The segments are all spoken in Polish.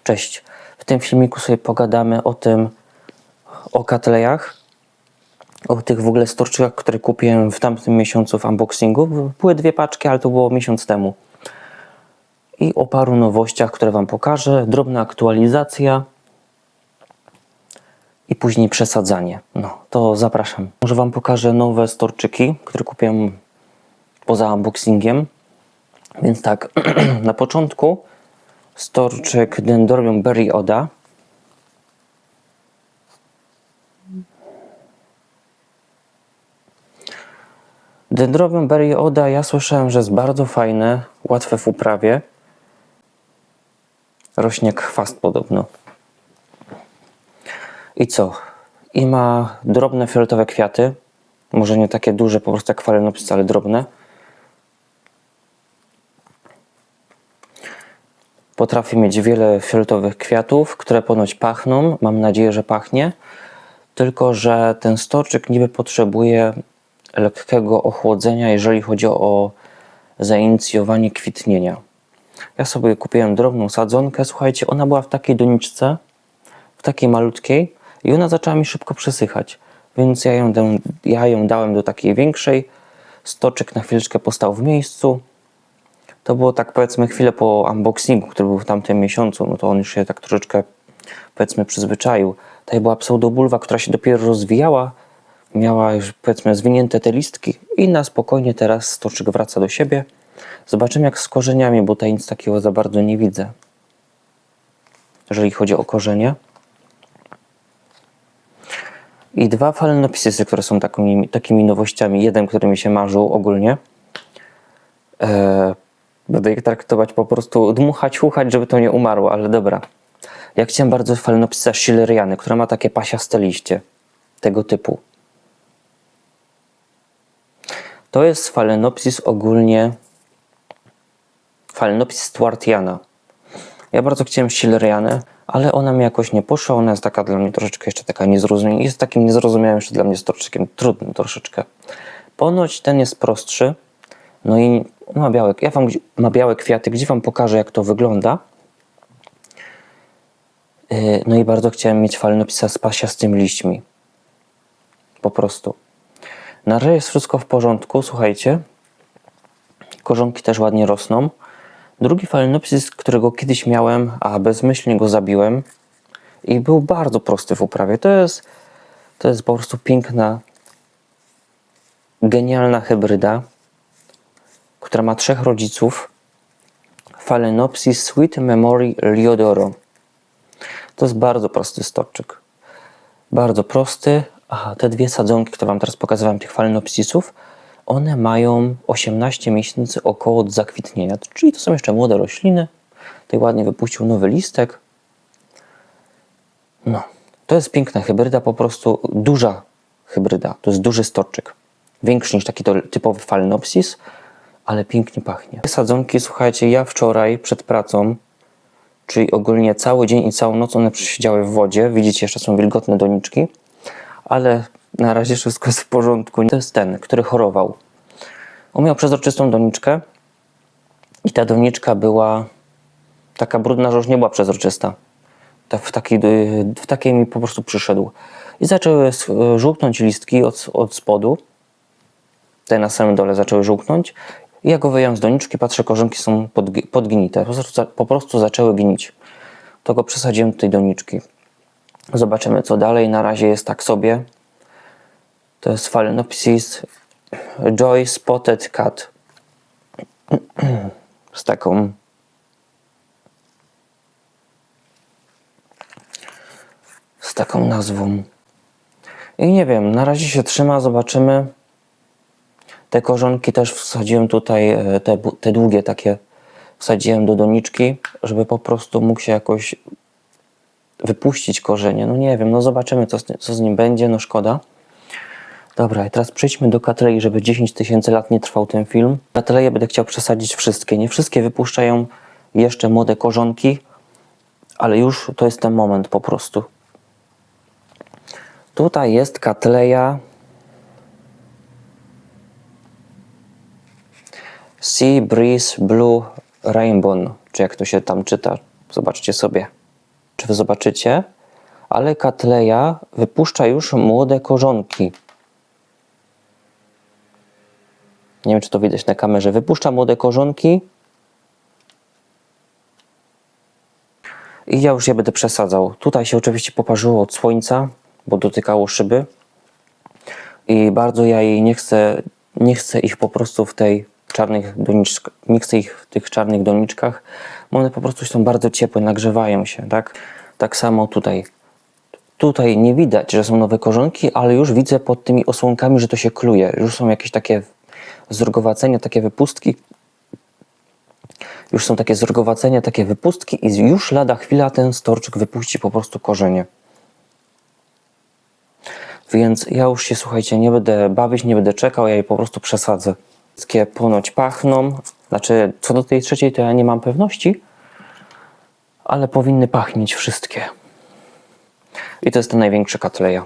Cześć, w tym filmiku sobie pogadamy o Cattlejach, o tych w ogóle storczykach, które kupiłem w tamtym miesiącu w unboxingu. Były 2 paczki, ale to było miesiąc temu. I o paru nowościach, które Wam pokażę, drobna aktualizacja i później przesadzanie. No, to zapraszam. Może Wam pokażę nowe storczyki, które kupiłem poza unboxingiem. Więc tak, na początku storczyk Dendrobium Berry Oda. Dendrobium Berry Oda, ja słyszałem, że jest bardzo fajne, łatwe w uprawie. Rośnie jak chwast podobno. I co? I ma drobne fioletowe kwiaty. Może nie takie duże, po prostu jak Phalaenopsis, ale drobne. Potrafi mieć wiele fioletowych kwiatów, które ponoć pachną. Mam nadzieję, że pachnie. Tylko że ten storczyk niby potrzebuje lekkiego ochłodzenia, jeżeli chodzi o zainicjowanie kwitnienia. Ja sobie kupiłem drobną sadzonkę. Słuchajcie, ona była w takiej doniczce, w takiej malutkiej i ona zaczęła mi szybko przesychać. Więc ja ją dałem do takiej większej. Storczyk na chwileczkę postał w miejscu. To było tak, powiedzmy, chwilę po unboxingu, który był w tamtym miesiącu. No to on już się tak troszeczkę, powiedzmy, przyzwyczaił. Tutaj była pseudobulwa, która się dopiero rozwijała. Miała już, powiedzmy, zwinięte te listki i na spokojnie teraz storczyk wraca do siebie. Zobaczymy jak z korzeniami, bo tutaj nic takiego za bardzo nie widzę, jeżeli chodzi o korzenie. I 2 Phalaenopisy, które są takimi nowościami. Jeden, który mi się marzył ogólnie. Będę je traktować po prostu, dmuchać, chuchać, żeby to nie umarło, ale dobra. Ja chciałem bardzo Phalaenopsisa schilleriany, która ma takie pasiaste liście. Tego typu. To jest Phalaenopsis ogólnie, Phalaenopsis stuartiana. Ja bardzo chciałem schillerianę, ale ona mi jakoś nie poszła. Ona jest taka dla mnie troszeczkę jeszcze taka niezrozumiała. Jest takim niezrozumiałym jeszcze dla mnie storczykiem. Trudnym troszeczkę. Ponoć ten jest prostszy. No i ma białe, ma białe kwiaty, gdzie Wam pokażę jak to wygląda. No i bardzo chciałem mieć Phalaenopsisa z pasiastymi liśćmi. Po prostu. Na razie jest wszystko w porządku, słuchajcie. Korzonki też ładnie rosną. Drugi Phalaenopsis, którego kiedyś miałem, a bezmyślnie go zabiłem i był bardzo prosty w uprawie. To jest po prostu piękna, genialna hybryda, która ma 3 rodziców. Phalaenopsis Sweet Memory Liodoro. To jest bardzo prosty storczyk. Bardzo prosty. Aha, te 2 sadzonki, które Wam teraz pokazywałem, tych Phalaenopsisów, one mają 18 miesięcy około od zakwitnienia. Czyli to są jeszcze młode rośliny. Tutaj ładnie wypuścił nowy listek. No, to jest piękna hybryda, po prostu duża hybryda. To jest duży storczyk. Większy niż taki typowy Phalaenopsis, ale pięknie pachnie. Te sadzonki, słuchajcie, ja wczoraj przed pracą, czyli ogólnie cały dzień i całą noc one przesiedziały w wodzie. Widzicie, jeszcze są wilgotne doniczki, ale na razie wszystko jest w porządku. To jest ten, który chorował. On miał przezroczystą doniczkę i ta doniczka była taka brudna, że już nie była przezroczysta. W takiej mi po prostu przyszedł. I zaczęły żółknąć listki od spodu. Te na samym dole zaczęły żółknąć. I ja go wyjąłem z doniczki, patrzę, korzonki są podgnite. Po prostu zaczęły gnić. To go przesadziłem do tej doniczki. Zobaczymy co dalej. Na razie jest tak sobie. To jest Phalaenopsis Joy Spotted Cat. Z taką nazwą. I nie wiem, na razie się trzyma, zobaczymy. Te korzonki też wsadziłem tutaj, te długie takie wsadziłem do doniczki, żeby po prostu mógł się jakoś wypuścić korzenie. No nie wiem, no zobaczymy co z nim będzie, no szkoda. Dobra, i teraz przejdźmy do Cattlei, żeby 10 000 lat nie trwał ten film. Cattleje będę chciał przesadzić wszystkie. Nie wszystkie wypuszczają jeszcze młode korzonki, ale już to jest ten moment po prostu. Tutaj jest Cattleya Sea Breeze Blue Rainbow, czy jak to się tam czyta. Zobaczcie sobie. czy wy zobaczycie, ale Cattleya wypuszcza już młode korzonki. Nie wiem, czy to widać na kamerze. Wypuszcza młode korzonki. I ja już je będę przesadzał. Tutaj się oczywiście poparzyło od słońca, bo dotykało szyby. I bardzo ja jej nie chcę ich po prostu w tej czarnych doniczkach, nie chcę ich w tych czarnych doniczkach, bo one po prostu są bardzo ciepłe, nagrzewają się, tak? Tak samo tutaj. Tutaj nie widać, że są nowe korzonki, ale już widzę pod tymi osłonkami, że to się kluje. Już są jakieś takie zrogowacenia, takie wypustki. Już są takie zrogowacenia, takie wypustki i już lada chwila ten storczyk wypuści po prostu korzenie. Więc ja już się, słuchajcie, nie będę bawić, nie będę czekał, ja je po prostu przesadzę. Wszystkie ponoć pachną, znaczy co do tej trzeciej to ja nie mam pewności, ale powinny pachnieć wszystkie. I to jest ten największy Cattleya.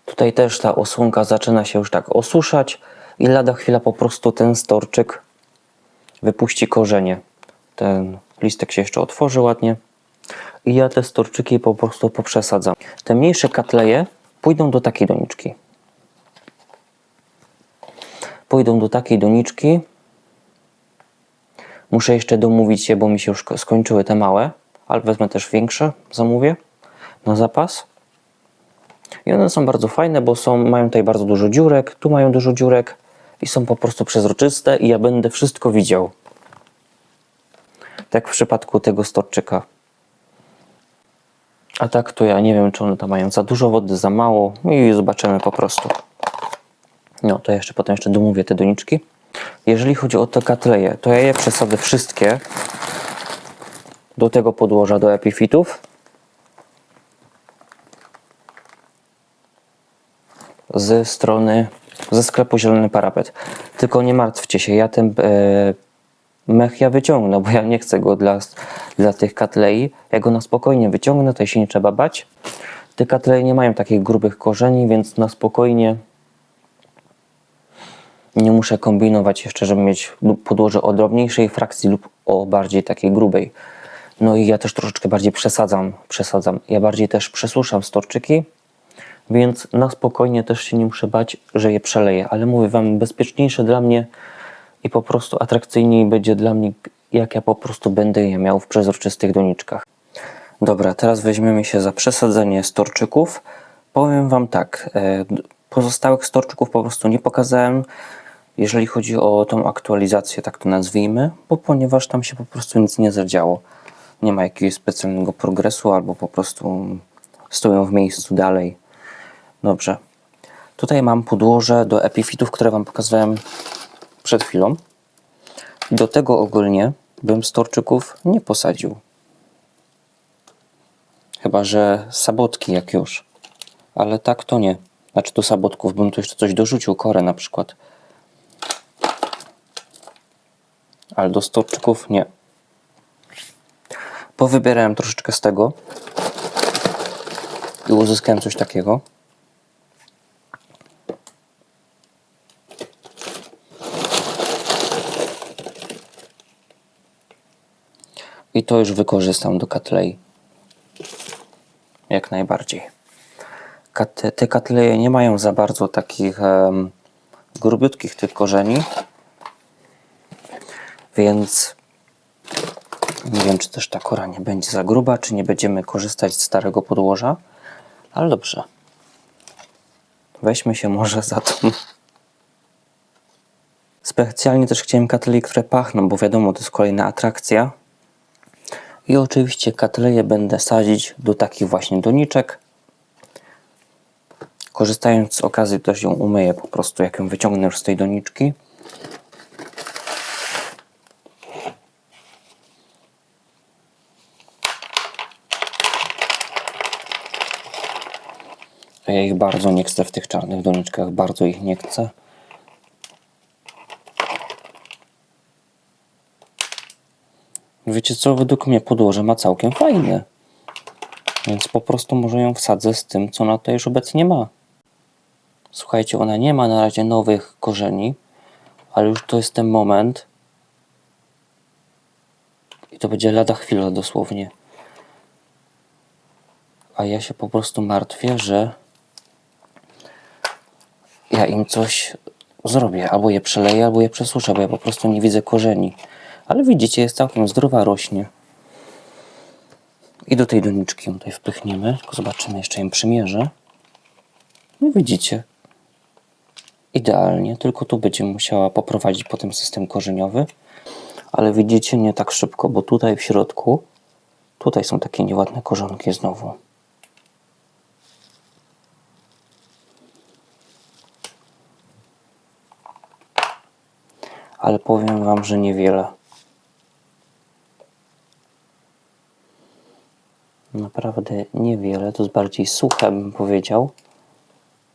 Tutaj też ta osłonka zaczyna się już tak osuszać i lada chwila po prostu ten storczyk wypuści korzenie. Ten listek się jeszcze otworzy ładnie i ja te storczyki po prostu poprzesadzam. Te mniejsze Cattleye pójdą do takiej doniczki. Pójdą do takiej doniczki. Muszę jeszcze domówić je, bo mi się już skończyły te małe, ale wezmę też większe, zamówię na zapas. I one są bardzo fajne, bo mają tutaj bardzo dużo dziurek, tu mają dużo dziurek i są po prostu przezroczyste i ja będę wszystko widział. Tak w przypadku tego storczyka. A tak to ja nie wiem, czy one tam mają za dużo wody, za mało i zobaczymy po prostu. No to potem jeszcze domówię te doniczki. Jeżeli chodzi o te Cattleye, to ja je przesadzę wszystkie do tego podłoża, do epifitów. Ze sklepu Zielony Parapet. Tylko nie martwcie się, ja ten mech wyciągnę, bo ja nie chcę go dla tych Cattlei. Ja go na spokojnie wyciągnę, tutaj się nie trzeba bać. Te Cattlei nie mają takich grubych korzeni, więc na spokojnie nie muszę kombinować jeszcze, żeby mieć podłoże o drobniejszej frakcji lub o bardziej takiej grubej. No i ja też troszeczkę bardziej przesadzam. Ja bardziej też przesuszam storczyki, więc na spokojnie też się nie muszę bać, że je przeleję. Ale mówię wam, bezpieczniejsze dla mnie i po prostu atrakcyjniej będzie dla mnie, jak ja po prostu będę je miał w przezroczystych doniczkach. Dobra, teraz weźmiemy się za przesadzenie storczyków. Powiem wam tak, pozostałych storczyków po prostu nie pokazałem, jeżeli chodzi o tą aktualizację, tak to nazwijmy, ponieważ tam się po prostu nic nie zadziało. Nie ma jakiegoś specjalnego progresu, albo po prostu stoją w miejscu dalej. Dobrze. Tutaj mam podłoże do epifitów, które wam pokazałem przed chwilą. Do tego ogólnie bym storczyków nie posadził. Chyba że sabotki jak już. Ale tak to nie. Znaczy do sabotków bym tu jeszcze coś dorzucił, korę na przykład. Ale do storczyków nie. Powybierałem troszeczkę z tego i uzyskałem coś takiego. I to już wykorzystam do Cattlei. Jak najbardziej. Te Cattleje nie mają za bardzo takich grubiutkich tych korzeni. Więc nie wiem, czy też ta kora nie będzie za gruba, czy nie będziemy korzystać z starego podłoża. Ale dobrze. Weźmy się może za to. Specjalnie też chciałem Cattlei, które pachną, bo wiadomo, to jest kolejna atrakcja. I oczywiście Cattleje będę sadzić do takich właśnie doniczek. Korzystając z okazji też ją umyję po prostu, jak ją wyciągnę już z tej doniczki. Ja ich bardzo nie chcę w tych czarnych doniczkach, bardzo ich nie chcę. Wiecie co, według mnie podłoże ma całkiem fajne. Więc po prostu może ją wsadzę z tym, co ona tutaj już obecnie ma. Słuchajcie, ona nie ma na razie nowych korzeni, ale już to jest ten moment, I to będzie lada chwila dosłownie. A ja się po prostu martwię, że ja im coś zrobię. Albo je przeleję, albo je przesuszę, bo ja po prostu nie widzę korzeni. Ale widzicie, jest całkiem zdrowa, rośnie. I do tej doniczki ją tutaj wpychniemy. Tylko zobaczymy, jeszcze im przymierzę. No widzicie. Idealnie, tylko tu będzie musiała poprowadzić potem system korzeniowy. Ale widzicie, nie tak szybko, bo tutaj w środku, tutaj są takie nieładne korzonki znowu. Ale powiem wam, że niewiele. Naprawdę niewiele. To jest bardziej suche, bym powiedział,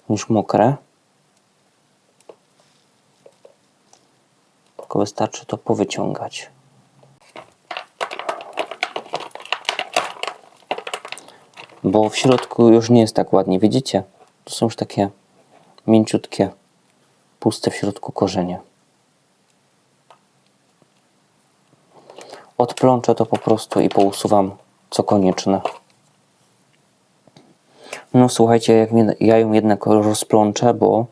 niż mokre. Tylko wystarczy to powyciągać. Bo w środku już nie jest tak ładnie. Widzicie? To są już takie mięciutkie, puste w środku korzenie. Odplączę to po prostu i pousuwam co konieczne. No słuchajcie, ja ją jednak rozplączę, bo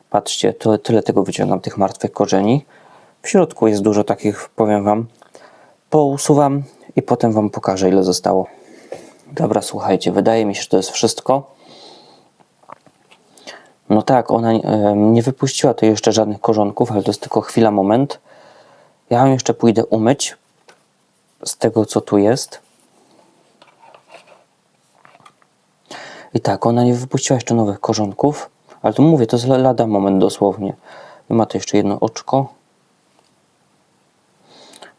patrzcie, to tyle tego wyciągam, tych martwych korzeni. W środku jest dużo takich, powiem wam. Pousuwam i potem wam pokażę, ile zostało. Dobra, słuchajcie, wydaje mi się, że to jest wszystko. No tak, ona nie wypuściła tu jeszcze żadnych korzonków, ale to jest tylko chwila, moment. Ja ją jeszcze pójdę umyć z tego, co tu jest. I tak, ona nie wypuściła jeszcze nowych korzonków, ale tu mówię, to jest lada moment dosłownie. I ma tu jeszcze jedno oczko.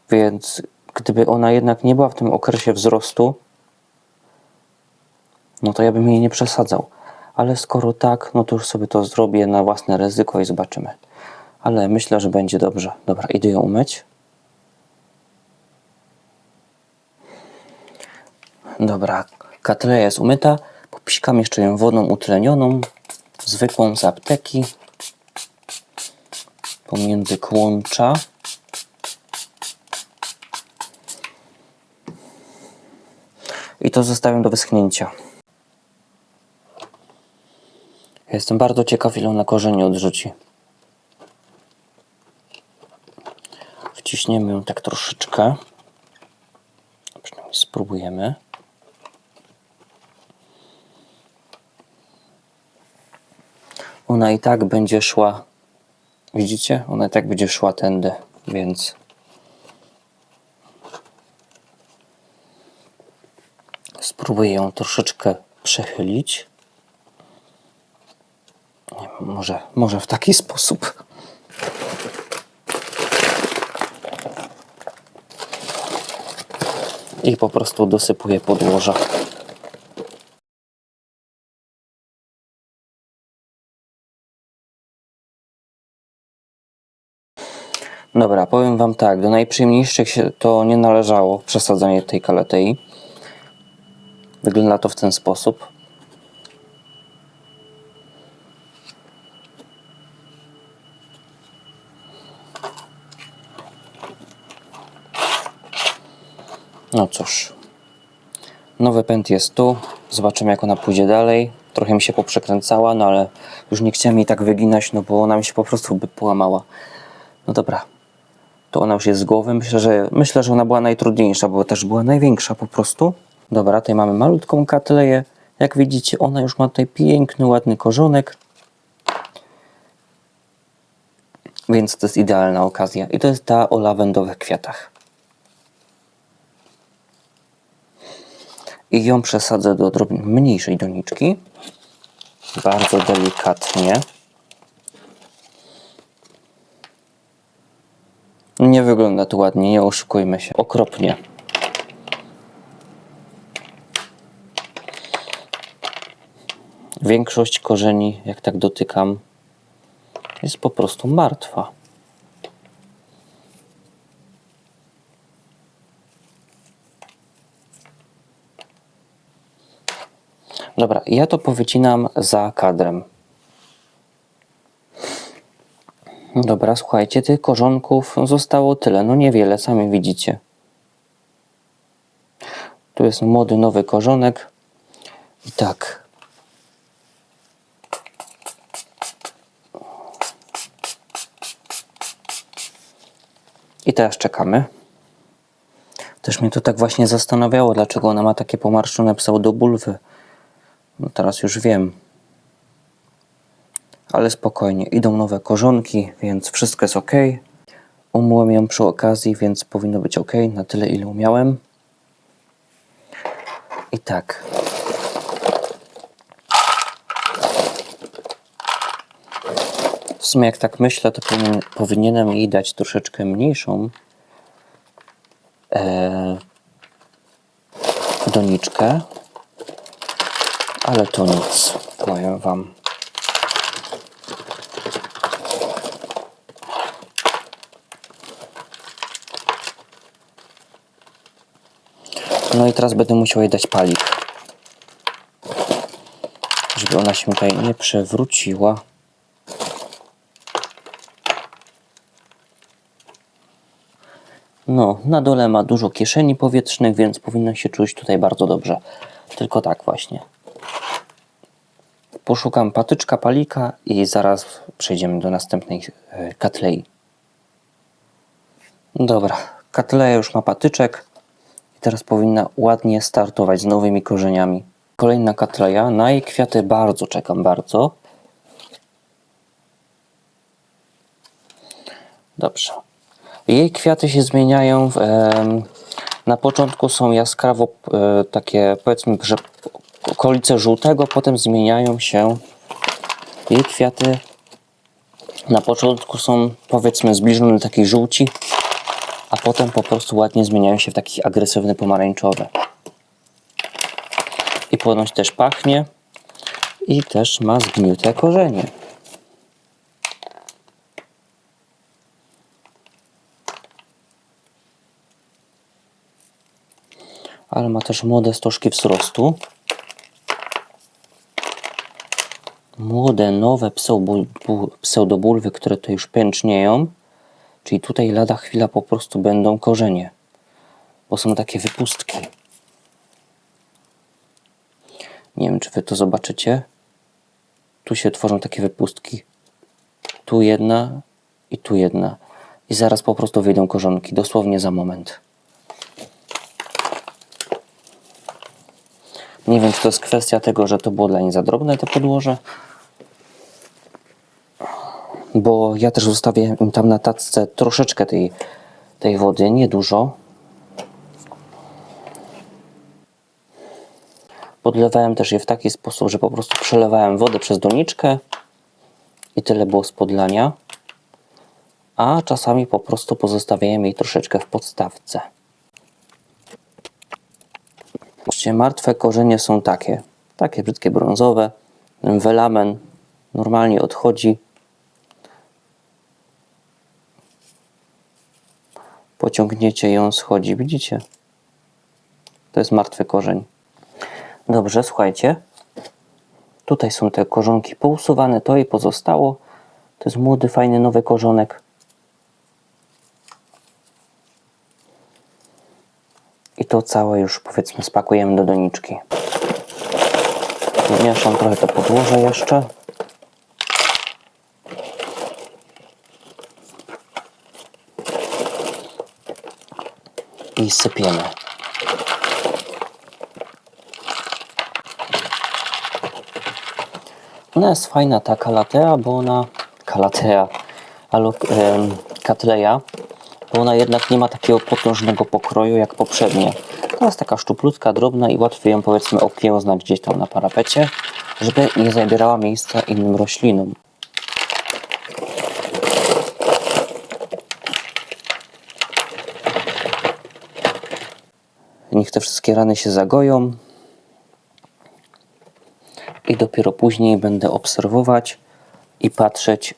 Więc gdyby ona jednak nie była w tym okresie wzrostu, no to ja bym jej nie przesadzał. Ale skoro tak, no to już sobie to zrobię na własne ryzyko i zobaczymy. Ale myślę, że będzie dobrze. Dobra, idę ją umyć. Dobra, katleja jest umyta. Popsikam jeszcze ją wodą utlenioną, zwykłą z apteki, pomiędzy kłącza. I to zostawiam do wyschnięcia. Jestem bardzo ciekaw, ile ona korzeni odrzuci. Wciśniemy ją tak troszeczkę. Przynajmniej spróbujemy. Ona i tak będzie szła, widzicie? Ona i tak będzie szła tędy, więc spróbuję ją troszeczkę przechylić. Nie wiem, może w taki sposób. I po prostu dosypuję podłoża. Dobra, powiem wam tak, do najprzyjemniejszych się to nie należało przesadzanie tej kaletei. Wygląda to w ten sposób. No cóż, nowy pęd jest tu, zobaczymy, jak ona pójdzie dalej. Trochę mi się poprzekręcała, no ale już nie chciałem jej tak wyginać, no bo ona mi się po prostu by połamała. No dobra, to ona już jest z głowy. Myślę, że ona była najtrudniejsza, bo też była największa po prostu. Dobra, tutaj mamy malutką katleję. Jak widzicie, ona już ma tutaj piękny, ładny korzonek. Więc to jest idealna okazja. I to jest ta o lawendowych kwiatach. I ją przesadzę do odrobinę mniejszej doniczki. Bardzo delikatnie. Nie wygląda to ładnie, nie oszukujmy się. Okropnie. Większość korzeni, jak tak dotykam, jest po prostu martwa. Dobra, ja to powycinam za kadrem. Dobra, słuchajcie, tych korzonków zostało tyle, no niewiele, sami widzicie. Tu jest młody, nowy korzonek. I tak. I teraz czekamy. Też mnie to tak właśnie zastanawiało, dlaczego ona ma takie pomarszczone pseudobulwy. No teraz już wiem. Ale spokojnie, idą nowe korzonki, więc wszystko jest ok. Umyłem ją przy okazji, więc powinno być ok, na tyle ile umiałem. I tak. W sumie jak tak myślę, to powinienem jej dać troszeczkę mniejszą doniczkę. Ale to nic, powiem wam. No i teraz będę musiał jej dać palik, żeby ona się tutaj nie przewróciła. No, na dole ma dużo kieszeni powietrznych, więc powinno się czuć tutaj bardzo dobrze. Tylko tak właśnie. Poszukam patyczka, palika i zaraz przejdziemy do następnej katlei. Dobra, katleja już ma patyczek i teraz powinna ładnie startować z nowymi korzeniami. Kolejna katleja, na jej kwiaty bardzo czekam, bardzo. Dobrze. Jej kwiaty się zmieniają. Na początku są jaskrawo takie, powiedzmy, że okolice żółtego, potem zmieniają się. Jej kwiaty na początku są, powiedzmy, zbliżone do takiej żółci, a potem po prostu ładnie zmieniają się w taki agresywny pomarańczowy. I ponoć też pachnie i też ma zgniłe korzenie. Ale ma też młode stożki wzrostu. Młode, nowe pseudobulwy, które tutaj już pęcznieją. Czyli tutaj lada chwila po prostu będą korzenie. Bo są takie wypustki. Nie wiem, czy wy to zobaczycie. Tu się tworzą takie wypustki. Tu jedna i tu jedna. I zaraz po prostu wyjdą korzonki. Dosłownie za moment. Nie wiem, czy to jest kwestia tego, że to było dla niej za drobne te podłoże. Bo ja też zostawię im tam na tacce troszeczkę tej wody, niedużo. Podlewałem też je w taki sposób, że po prostu przelewałem wodę przez doniczkę i tyle było z podlania. A czasami po prostu pozostawiałem jej troszeczkę w podstawce. Martwe korzenie są takie brzydkie brązowe. Ten welamen normalnie odchodzi. Pociągniecie ją, schodzi, widzicie? To jest martwy korzeń. Dobrze, słuchajcie. Tutaj są te korzonki pousuwane, to jej pozostało. To jest młody, fajny, nowy korzonek. I to całe już, powiedzmy, spakujemy do doniczki. Mieszam trochę to podłoże jeszcze. I sypiemy. Ona jest fajna, ta katleja, bo ona... katleja, bo ona jednak nie ma takiego potężnego pokroju jak poprzednie. To jest taka szczuplutka, drobna i łatwiej ją, powiedzmy, okiełznać gdzieś tam na parapecie, żeby nie zabierała miejsca innym roślinom. Niech te wszystkie rany się zagoją i dopiero później będę obserwować i patrzeć,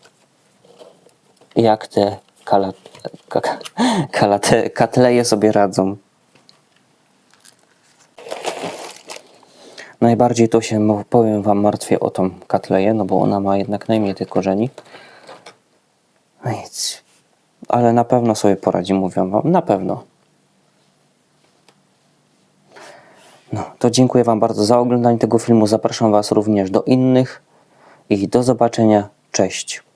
jak te katleje sobie radzą. Najbardziej to się, powiem wam, martwię o tą katleję, no bo ona ma jednak najmniej tych korzeni. No nic. Ale na pewno sobie poradzi, mówię wam, na pewno. No, to dziękuję Wam bardzo za oglądanie tego filmu. Zapraszam Was również do innych i do zobaczenia. Cześć.